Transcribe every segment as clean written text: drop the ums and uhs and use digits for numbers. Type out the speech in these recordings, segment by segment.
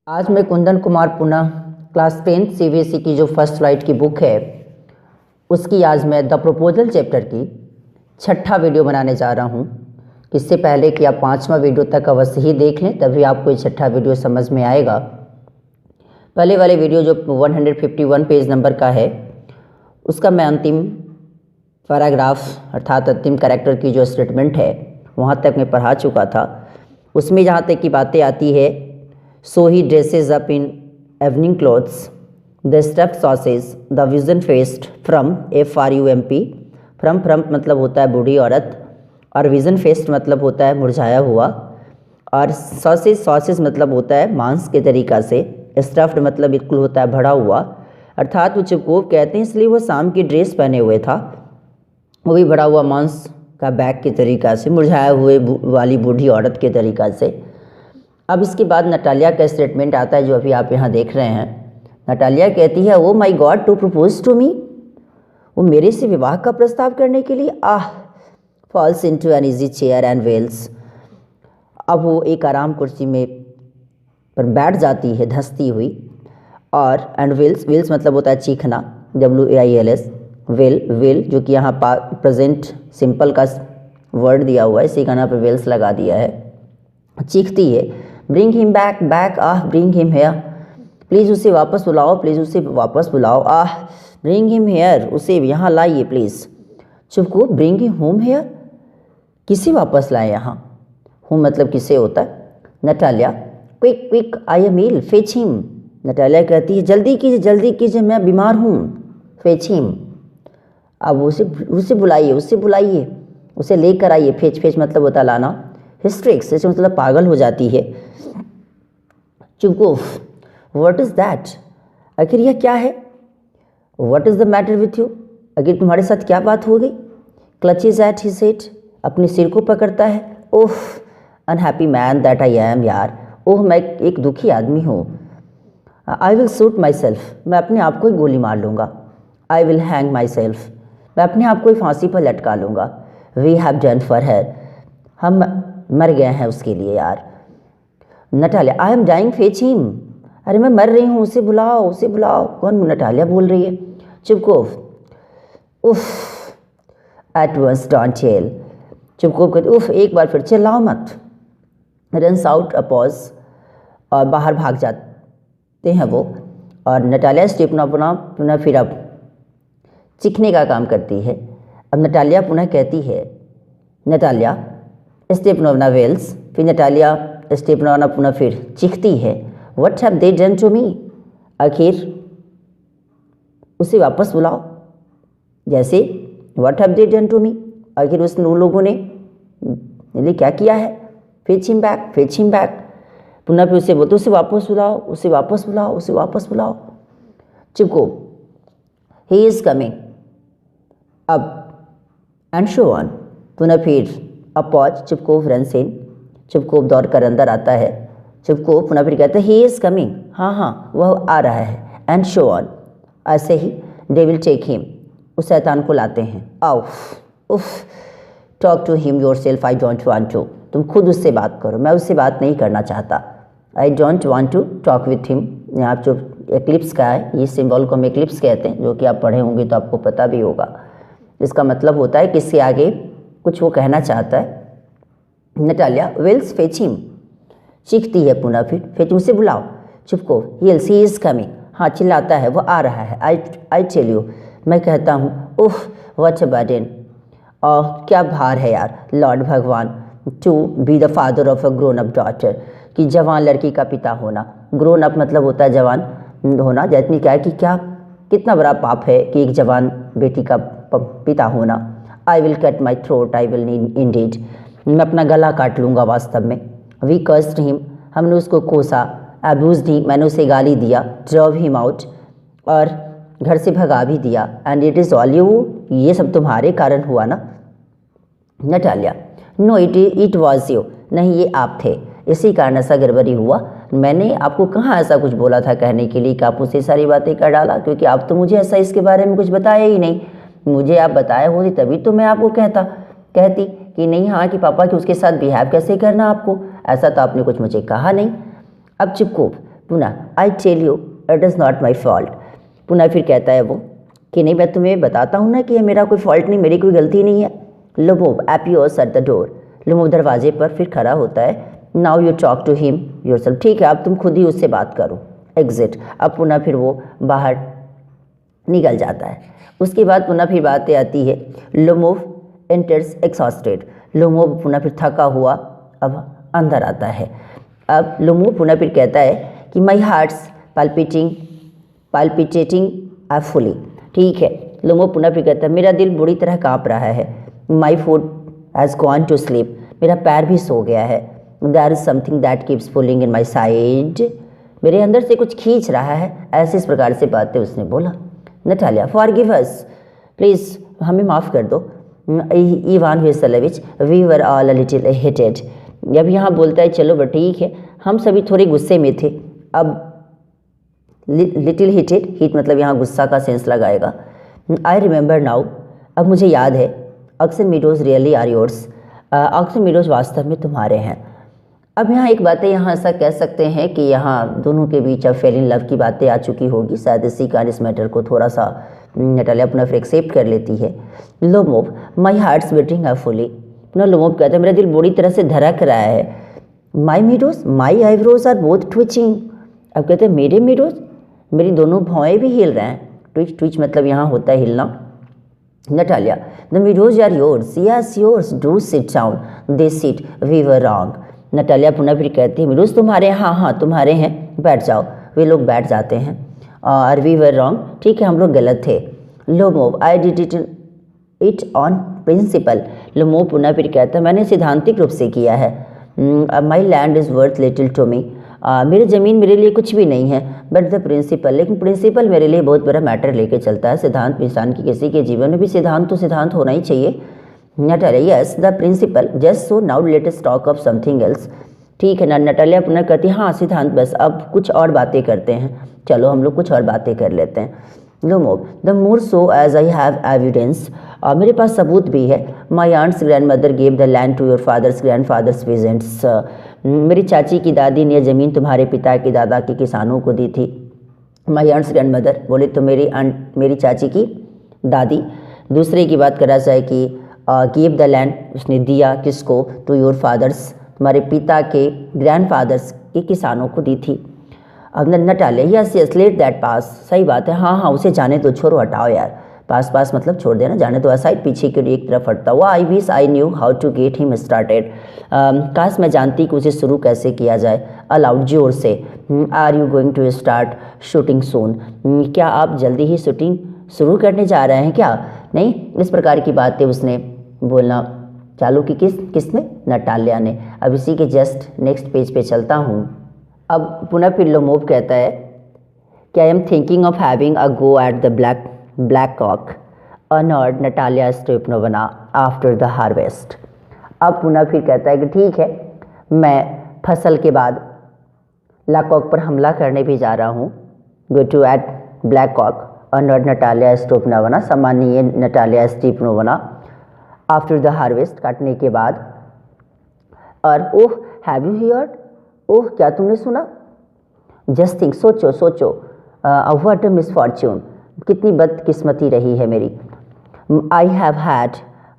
आज मैं कुंदन कुमार पुनः क्लास 10 सीबीएसई की जो फर्स्ट राइट की बुक है उसकी आज मैं द प्रपोजल चैप्टर की छठा वीडियो बनाने जा रहा हूँ। इससे पहले कि आप पाँचवा वीडियो तक अवश्य ही देख लें, तभी आपको ये छठा वीडियो समझ में आएगा। पहले वाले वीडियो जो 151 पेज नंबर का है उसका मैं अंतिम पैराग्राफ अर्थात अंतिम कैरेक्टर की जो स्टेटमेंट है वहाँ तक मैं पढ़ा चुका था। उसमें जहाँ तक की बातें आती है, so he dresses up in evening clothes, the stuffed sausage, the vision faced from FRUMP, from मतलब होता है बूढ़ी औरत और विजन फेस्ट मतलब होता है मुरझाया हुआ, और सॉसेज मतलब होता है मांस के तरीक़ा से, स्टफ्ड मतलब बिल्कुल होता है भरा हुआ। अर्थात वो चुपकोप कहते हैं इसलिए वो शाम की ड्रेस पहने हुए था, वो भी भरा हुआ मांस का बैग के तरीक़ा से, मुरझाया हुए वाली बूढ़ी औरत के तरीक़ा से। अब इसके बाद नटालिया का स्टेटमेंट आता है जो अभी आप यहाँ देख रहे हैं। नटालिया कहती है, oh my god to propose to me, वो मेरे से विवाह का प्रस्ताव करने के लिए falls into an easy chair and wails. अब वो एक आराम कुर्सी में पर बैठ जाती है धंसती हुई, और एंड वेल्स मतलब होता है चीखना, WAILS, वेल जो कि यहाँ प्रेजेंट सिंपल का वर्ड दिया हुआ है, इसी का नाम पर वेल्स लगा दिया है। चीखती है, bring him back bring him hair, please उसे वापस बुलाओ, प्लीज़ उसे वापस बुलाओ, ब्रिंग हिम हेयर, उसे यहाँ लाइए please. Chubukov, bring him home here, किसे वापस लाए यहाँ? होम मतलब किसे होता है? Natalia, quick I am ill, fetch him. Natalia कहती है, जल्दी कीजिए मैं बीमार हूँ, फेच हिम। अब उसे बुलाइए, उसे लेकर आइए। फेच मतलब होता है लाना। हिस्ट्रिक्स जैसे मतलब पागल हो जाती है। चुपको, व्हाट इज़ दैट, आखिर यह क्या है? What is the matter with you, आखिर तुम्हारे साथ क्या बात हो गई? क्लचेज एट हिज हेड, अपने सिर को पकड़ता है। Oh unhappy man that I am, यार ओह मैं एक दुखी आदमी हूँ। I will shoot myself, मैं अपने आप को ही गोली मार लूँगा। I will hang myself, मैं अपने आप को ही फांसी पर लटका लूँगा। We have done for her, हम मर गए हैं उसके लिए यार। Natalia, I am dying, fetch him, अरे मैं मर रही हूँ, उसे बुलाओ। कौन? नटालिया बोल रही है। चुपकोप, उफ एट वंस डोंट टेल, चुपकोप कहते उफ एक बार फिर चिल्लाओ मत। रन्स आउट अ पॉज, और बाहर भाग जाते हैं वो। और नटालिया स्टेपना पुनः फिर अब चीखने का काम करती है। अब नटालिया पुनः कहती है, नटालिया स्टेपनोवना वेल्स, फिर नटालिया स्टेपनोवना पुनः फिर चीखती है, what have they done to me, आखिर उसे वापस बुलाओ। जैसे what have they done to me, आखिर उस लोगों ने मेरे क्या किया है? फेच हिम बैक, पुनः फिर उसे बोलते उसे वापस बुलाओ। चुपको, ही इज़ कमिंग, अब एंड शो ऑन, पुनः फिर अब पॉज, चुपकोप रन्स इन, चुपकोप दौड़ कर अंदर आता है। चुपकोप पुनः फिर कहते हैं, ही इज़ कमिंग, हाँ वह आ रहा है। एंड शो ऑन, ऐसे ही दे विल टेक हिम, उस शैतान को लाते हैं। उफ talk to him yourself, I don't want to, तुम खुद उससे बात करो, मैं उससे बात नहीं करना चाहता। I don't want to talk with him, यहाँ जो एक्लिप्स का है ये सिंबल को हम एक्लिप्स कहते हैं, जो कि आप पढ़े होंगे तो आपको पता भी होगा। इसका मतलब होता है किससे आगे कुछ वो कहना चाहता है। नटालिया विल्स फेच हिम, चीखती है पुनः फिर उसे बुलाओ। चुपको, यस ही इज़ कमिंग, हाँ चिल्लाता है, वो आ रहा है। आई टेल यू, मैं कहता हूँ, उफ व्हाट अ बर्डन, और क्या भार है यार, लॉर्ड भगवान, to be the father of a grown up daughter, कि जवान लड़की का पिता होना। ग्रोन अप मतलब होता है जवान होना, जैसे क्या है कि क्या कितना बड़ा पाप है कि एक जवान बेटी का पिता होना। I will cut my throat, I will need Indeed, मैं अपना गला काट लूँगा वास्तव में। वी कर्स्ड हिम, हमने उसको कोसा। अब्यूज्ड हिम, मैंने उसे गाली दिया। ड्रव हिम आउट, और घर से भगा भी दिया। And it is all you, ये सब तुम्हारे कारण हुआ ना? Natalia, no it was you, नहीं ये आप थे, इसी कारण ऐसा गड़बड़ी हुआ। मैंने आपको कहाँ ऐसा कुछ बोला था कहने के लिए कि आप उसे सारी बातें कर डाला, क्योंकि आप तो मुझे ऐसा इसके बारे में कुछ बताया ही नहीं। मुझे आप बताए होते तभी तो मैं आपको कहती कि नहीं हाँ कि पापा कि उसके साथ बिहेव कैसे करना आपको, ऐसा तो आपने कुछ मुझे कहा नहीं। अब चुपको, पुनः I tell you it is not my fault. पुनः फिर कहता है वो कि नहीं, मैं तुम्हें बताता हूँ ना कि ये मेरा कोई फॉल्ट नहीं, मेरी कोई गलती नहीं है। Lomov appears at the door. Lomov दरवाजे पर फिर खड़ा होता है। Now you talk to him yourself. ठीक है, अब तुम खुद ही उससे बात करो। एग्जिट। अब पुनः फिर वो बाहर निकल जाता है। उसके बाद पुनः फिर बातें आती है। लुमोव एंटर्स एक्सॉस्टेड। लुमोव पुनः फिर थका हुआ अब अंदर आता है। अब लुमोव पुनः फिर कहता है कि माई हार्ट्स पाल्पिटेटिंग फुली। ठीक है, लुमोव पुनः फिर कहता है मेरा दिल बुरी तरह काँप रहा है। My foot has gone to sleep. मेरा पैर भी सो गया है। There is something that keeps pulling in my side. मेरे अंदर से कुछ खींच रहा है। ऐसे इस प्रकार से बातें उसने बोला। नटालिया फॉरगिव अस, प्लीज़ हमें माफ़ कर दो। Ivan Vassilevitch, we were all a little heated. अब यहाँ बोलता है चलो बट ठीक है, हम सभी थोड़े गुस्से में थे। अब लिटिल हिटेड, हिट मतलब यहाँ गुस्सा का सेंस लगाएगा। आई रिमेंबर नाउ, अब मुझे याद है। Oxen Meadows really are yours. Oxen Meadows वास्तव में तुम्हारे हैं। अब यहाँ एक बातें यहाँ ऐसा कह सकते हैं कि यहाँ दोनों के बीच अब फेल इन लव की बातें आ चुकी होगी। शायद इसी कारण इस मैटर को थोड़ा सा नटालिया अपना फिर एक्सेप्ट कर लेती है। लुमोव माई हार्ट्स बीटिंग फुली। ना लुमोव कहता है मेरा दिल बुरी तरह से धड़क रहा है। My meadows my eyebrows are both twitching. अब कहते हैं मेरे मीडोज, मेरी दोनों भौएँ भी हिल रहे हैं। ट्विच ट्विच मतलब यहाँ होता है हिलना। Natalia the meadows are yours, yes yours, do sit down, they sit, we were wrong. नटालिया पुनः फिर कहती है मीडोज तुम्हारे, हाँ तुम्हारे हैं, बैठ जाओ। वे लोग बैठ जाते हैं। और वी वर रॉन्ग, ठीक है हम लोग गलत थे। Lomov I did it on principle. Lomov पुनः फिर कहता है मैंने सिद्धांतिक रूप से किया है। My land is worth little to me. मेरी ज़मीन मेरे लिए कुछ भी नहीं है। बट द प्रिंसिपल, लेकिन प्रिंसिपल मेरे लिए बहुत बड़ा मैटर लेके चलता है। सिद्धांत इंसान की किसी के जीवन में भी सिद्धांत तो सिद्धांत होना ही चाहिए। Natalia yes the principle, just so now let us talk of something else. ठीक है ना। नटालिया पुनः कहती हाँ सिद्धांत, बस अब कुछ और बातें करते हैं, चलो हम लोग कुछ और बातें कर लेते हैं। Lomov the more so as I have evidence. मेरे पास सबूत भी है। My aunt's grandmother gave the land to your father's grandfather's peasants. मेरी चाची की दादी ने ज़मीन तुम्हारे पिता के दादा के किसानों को दी थी। माई आंट्स ग्रैंड मदर बोले तो मेरी चाची की दादी। दूसरे की बात करा जाए कि गिव द लैंड, उसने दिया किसको, टू योर फादर्स, तुम्हारे पिता के ग्रैंड फादर्स के किसानों को दी थी। अब Natalia yes yes let that pass, सही बात है, हाँ उसे जाने दो, छोड़ो हटाओ यार। पास मतलब छोड़ देना, जाने दो। असाइड पीछे की एक तरफ हटता हुआ। I wish I knew how to get him started. काश मैं जानती कि उसे शुरू कैसे किया जाए। अलाउड जोर से। Are you going to start shooting soon. क्या आप जल्दी ही शूटिंग शुरू करने जा रहे हैं क्या? नहीं, इस प्रकार की बातें उसने बोलना चालू की। किसने? नटालिया ने। अब इसी के जस्ट नेक्स्ट पेज पे चलता हूँ। अब पुनः फिर लुमोव कहता है कि I am thinking of having a go at the black cock honoured Natalia Stepanova after the harvest. अब पुनः फिर कहता है कि ठीक है, मैं फसल के बाद ब्लैक पर हमला करने भी जा रहा हूँ। Go to at black cock honoured Natalia Stepanovna, सम्मानीय Natalia Stepanova after the harvest, काटने के बाद। और oh have you heard, oh क्या तुमने सुना? जस्ट थिंक, सोचो व्हाट अ मिसफॉर्च्यून, कितनी बदकिस्मती रही है मेरी। I have had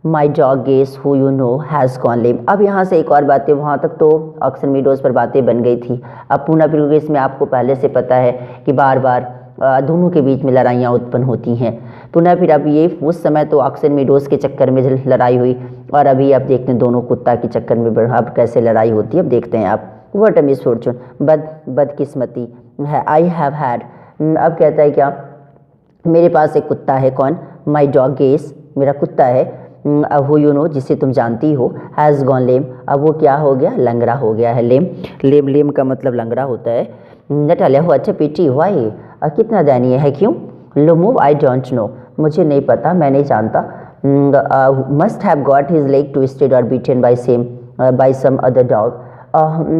my dog guess who you know has gone lame. अब यहाँ से एक और बातें, वहाँ तक तो ऑक्सन मीडोज पर बातें बन गई थी। अब पुनः फिर इसमें आपको पहले से पता है कि बार बार दोनों के बीच में लड़ाइयाँ उत्पन्न होती हैं। पुनः फिर अब ये उस समय तो ऑक्सन मीडोज के चक्कर में लड़ाई हुई, और अभी आप देखते हैं दोनों कुत्ता के चक्कर में अब कैसे लड़ाई होती है। अब देखते हैं आप। व्हाट अ मिसफॉर्च्यून, बदकिस्मती है। आई हैव हैड, अब कहता है क्या, मेरे पास एक कुत्ता है। कौन? माई डॉग गेस, मेरा कुत्ता है। हु यू नो, जिसे तुम जानती हो। हैज़ गॉन लेम, अब वो क्या हो गया? लंगड़ा हो गया है। लेम का मतलब लंगड़ा होता है। नटालिया हो अच्छा पिटी, वाई, कितना दयनीय है, क्यों? लुमोव आई डोंट नो, मुझे नहीं पता, मैं नहीं जानता। Must have got his leg twisted और beaten by some other dog.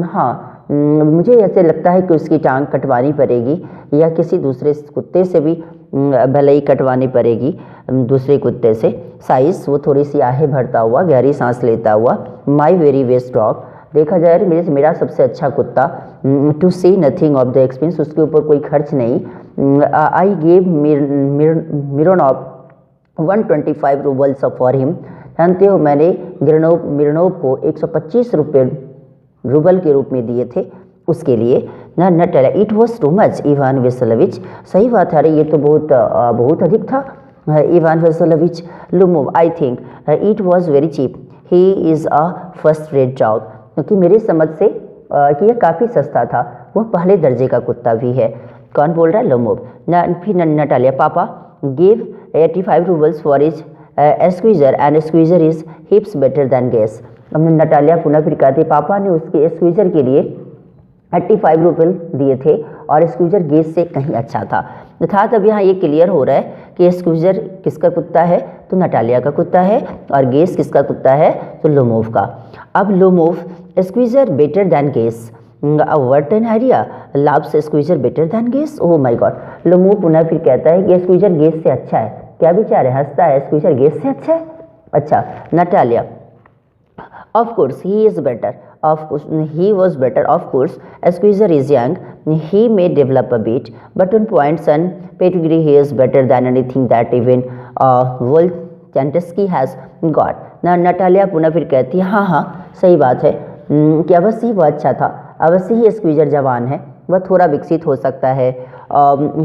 हाँ, मुझे ऐसे लगता है कि उसकी टांग कटवानी पड़ेगी, या किसी दूसरे कुत्ते से भी भले ही कटवानी पड़ेगी, दूसरे कुत्ते से। साइज, वो थोड़ी सी आहें भरता हुआ, गहरी सांस लेता हुआ। माई वेरी वेस्ट डॉग, देखा जाए मेरा सबसे अच्छा कुत्ता, to see nothing of the expense, उसके ऊपर कोई खर्च नहीं। I gave Mironov 125 roubles for him, जानते हो मैंने मिरोनोव को 125 रूबल के रूप में दिए थे उसके लिए। ना Natalia, it was too much Ivan Vassilevitch, सही बात है, अरे ये तो बहुत अधिक था Ivan Vassilevitch. Lomov, I think it was very cheap, he is a first rate dog, क्योंकि मेरी समझ से कि यह काफ़ी सस्ता था, वह पहले दर्जे का कुत्ता भी है। कौन बोल रहा है? लुमोव। फिर Natalia, papa give 85 roubles for his Squeezer and Squeezer is hips better than Guess. Natalia पुनः फिर कहती, पापा ने उसके स्क्वीजर के लिए 85 रूपये दिए थे और स्क्वीजर गैस से कहीं अच्छा था। अर्थात अब यहाँ ये क्लियर हो रहा है कि स्क्वीजर किसका कुत्ता है, तो नटालिया का कुत्ता है, और गेस किसका कुत्ता है, तो लोमोव का। अब Lomov, Squeezer better than Guess, what an idea, loves Squeezer better than Guess, oh my God. Lomov पुनः फिर कहता है कि स्क्वीजर गेस से अच्छा है, क्या विचार है, हंसता है, स्क्वीजर गेस से अच्छा है। अच्छा, Natalia, of course he is better, of course he was better, of course squeezer is young, he may develop a bit, but on points and pedigree he is better than anything that even Volkanovski has got। Natalia पुनः फिर कहती है, हाँ सही बात है कि अवश्य ही वह अच्छा था, अवश्य ही स्क्वीजर जवान है, वह थोड़ा विकसित हो सकता है।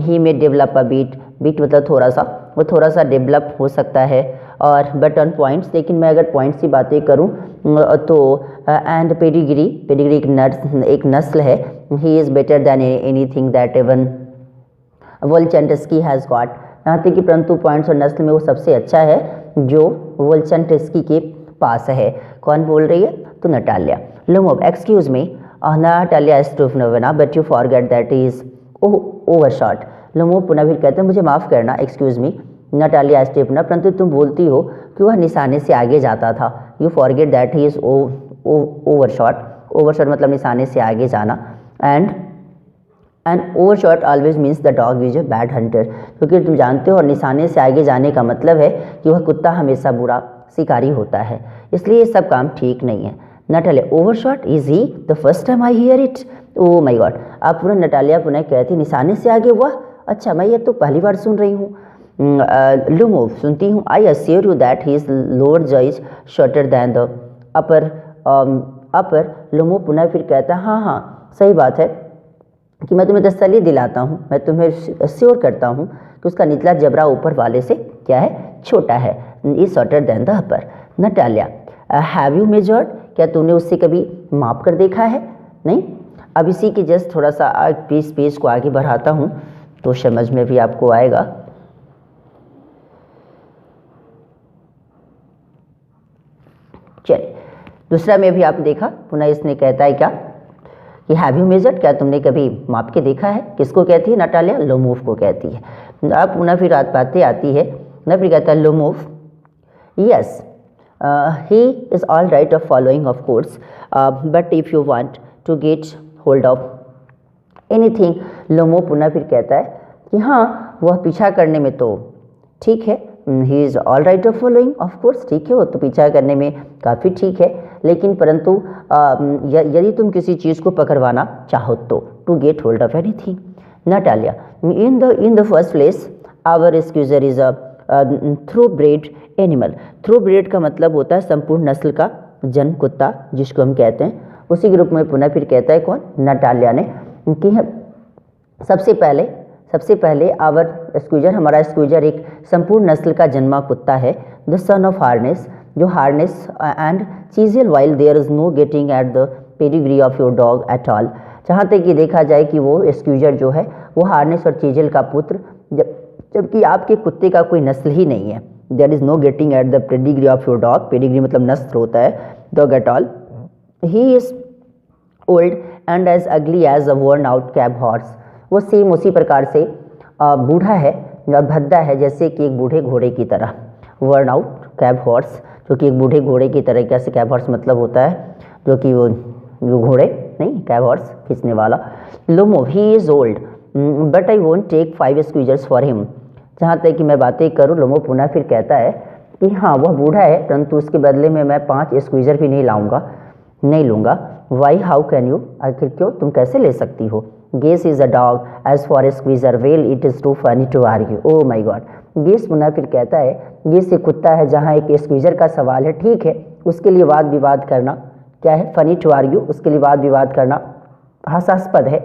ही में डेवलप अ बीट मतलब थोड़ा सा, वो थोड़ा सा डेवलप हो सकता है। और बट ऑन पॉइंट्स, लेकिन मैं अगर पॉइंट्स की बातें करूं तो एंड पेडिग्री एक नस्ल है, he is better than anything that even Volkanovski has got, यहाँ तक कि परंतु पॉइंट्स और नस्ल में वो सबसे अच्छा है जो वोल्कानोव्स्की के पास है। कौन बोल रही है? तो Natalia. Lomov, excuse me Natalia Stepanovna, but you forget that is overshot. Lomov पुनः भी कहते हैं, मुझे माफ़ करना, एक्सक्यूज मी नटालिया स्टेफना, परंतु तुम बोलती हो कि वह निशाने से आगे जाता था, you forget that he is overshot, overshot मतलब निशाने से आगे जाना। And overshot always means the dog is a bad Hunter, क्योंकि तुम जानते हो और निशाने से आगे जाने का मतलब है कि वह कुत्ता हमेशा बुरा शिकारी होता है, इसलिए ये सब काम ठीक नहीं है। Natalia, overshot, is he the first time I hear it, oh my God. आप पुनः नटालिया पुनः कहती, निशाने से आगे हुआ, अच्छा मैं ये तो पहली बार सुन रही हूँ। लुमोव, सुनती हूँ, I assure you that he is lower jaw is shorter than the upper. Lomov पुनः फिर कहता है, हाँ सही बात है कि मैं तुम्हें तसल्ली दिलाता हूँ, मैं तुम्हें श्योर करता हूँ कि उसका निचला जबड़ा ऊपर वाले से क्या है, छोटा है, is shorter than the upper. Natalia, have you measured, क्या तूने उससे कभी माप कर देखा है? नहीं। अब इसी के जस्ट थोड़ा सा पेज को आगे बढ़ाता हूँ तो समझ में भी आपको आएगा। चलिए, दूसरा में भी आपने देखा, पुनः इसने कहता है क्या कि हैव यू मेजर्ड, क्या तुमने कभी माप के देखा है? किसको कहती है नटालिया? लोमोव को कहती है। अब पुनः फिर बातें आती है, न फिर कहता है Lomov, yes he is all right of following of course, but if you want to get hold of anything. Lomov पुनः फिर कहता है कि हाँ वह पीछा करने में तो ठीक है, he is all right of following of course, ठीक है वो तो पीछा करने में काफ़ी ठीक है, लेकिन परंतु यदि तुम किसी चीज़ को पकड़वाना चाहो तो, to get hold of anything. Natalia, in the first place our Squeezer is a thoroughbred animal. Thoroughbred का मतलब होता है संपूर्ण नस्ल का जन्म कुत्ता, जिसको हम कहते हैं। उसी ग्रुप में पुनः फिर कहता है कौन? नटालिया ने कि सबसे पहले आवर स्क्वीजर, हमारा स्क्वीजर एक संपूर्ण नस्ल का जन्मा कुत्ता है, द सन ऑफ हार्नेस, जो Harness and Chisel, while there is no getting at the pedigree of your dog at all. जहाँ तक कि देखा जाए कि वो स्क्वीजर जो है वो हार्नेस और चीजेल का पुत्र, जबकि आपके कुत्ते का कोई नस्ल ही नहीं है। There is no getting at the pedigree of your dog, pedigree मतलब नस्ल होता है, dog at all. He is old and as ugly as a worn out cab horse, वो सेम उसी प्रकार से बूढ़ा है और भद्दा है जैसे कि एक बूढ़े घोड़े की तरह। वर्न आउट कैब हॉर्स, जो कि एक बूढ़े घोड़े की तरह, कैसे कैब हॉर्स मतलब होता है जो कि वो जो घोड़े नहीं, कैब हॉर्स खींचने वाला। Lomov, he is old but I won't take 5 squeezers for him. जहाँ तक कि मैं बातें करूँ, लोमोव पुनः फिर कहता है कि हाँ वह बूढ़ा है, परंतु उसके बदले में मैं 5 स्क्वीजर भी नहीं लाऊंगा। नहीं लूँगा। वाई हाउ कैन यू, आखिर क्यों, तुम कैसे ले सकती हो। Guess is a dog as for a Squeezer well it is too funny to argue. Oh my God. Guess पुनः फिर कहता है गेस एक कुत्ता है जहाँ एक स्क्वीजर का सवाल है, ठीक है, उसके लिए वाद विवाद करना क्या है, फनी टू आर्ग्यू, उसके लिए वाद विवाद करना हास्यास्पद है।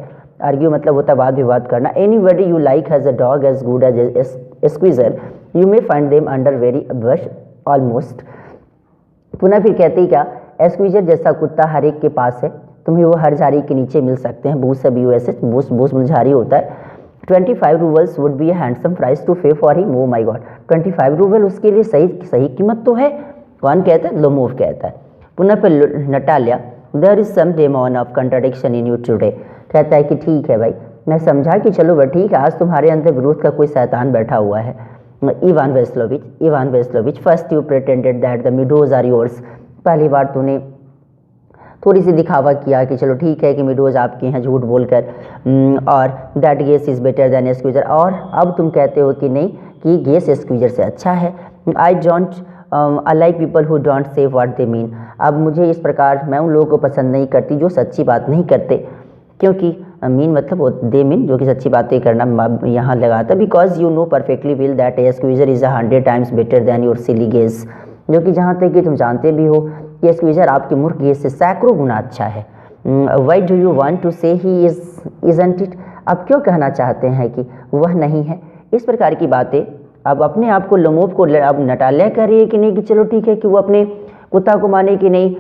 आर्ग्यू मतलब होता है वाद विवाद करना। Anybody you like has a dog as good as a Squeezer you may find them under very bush almost. पुनः फिर कहते ही क्या, स्क्वीजर जैसा कुत्ता हर एक के पास है, तुम्हें वो हर झाड़ी के नीचे मिल सकते हैं। बूस है BUS, बूस बूस में झाड़ी होता है। 25 roubles would be handsome price to pay for him. Oh my god, 25 rouble उसके लिए सही सही कीमत तो है। कौन कहता है, लोमोव कहता है। पुनः फिर Natalia, there is some demon of contradiction in you today. कहता है कि ठीक है भाई, मैं समझा कि चलो भाई ठीक है, आज तुम्हारे अंदर विरोध का कोई शैतान बैठा हुआ है। Ivan Vassilevitch, first you pretended that the meadows are yours. पहली बार तूने थोड़ी सी दिखावा किया कि चलो ठीक है कि मीडोज आपके हैं झूठ बोलकर, और that Guess is better than Squeezer, और अब तुम कहते हो कि नहीं कि गेस स्क्वीजर से अच्छा है। I don't like people who don't say what they mean. अब मुझे इस प्रकार, मैं उन लोगों को पसंद नहीं करती जो सच्ची बात नहीं करते, क्योंकि मीन मतलब दे मीन जो कि सच्ची बातें करना यहाँ लगाता। Because you know perfectly well that a Squeezer is 100 times better than your silly Guess. जो कि जहाँ तक कि तुम जानते भी हो कि स्क्वीजर आपके मूर्ख गेस से सैकड़ों गुना अच्छा है। Why do you want to say he isn't it. अब क्यों कहना चाहते हैं कि वह नहीं है। इस प्रकार की बातें अब अपने आप को लोमोव को अब नटालिया कह रही है कि नहीं कि चलो ठीक है कि वो अपने कुत्ता को माने कि नहीं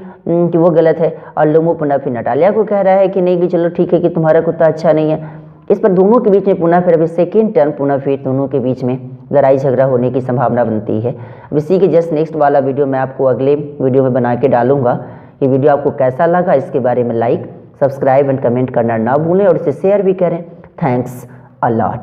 कि वो गलत है, और लोमोव पुनः फिर नटालिया को कह रहा है कि नहीं कि चलो ठीक है कि तुम्हारा कुत्ता अच्छा नहीं है। इस पर दोनों के बीच में पुनः फिर अभी सेकेंड टर्म पुनः फिर दोनों के बीच में लड़ाई झगड़ा होने की संभावना बनती है। अब इसी के जस्ट नेक्स्ट वाला वीडियो मैं आपको अगले वीडियो में बना के डालूंगा। ये वीडियो आपको कैसा लगा इसके बारे में लाइक, सब्सक्राइब एंड कमेंट करना ना भूलें, और इसे शेयर भी करें। Thanks a lot.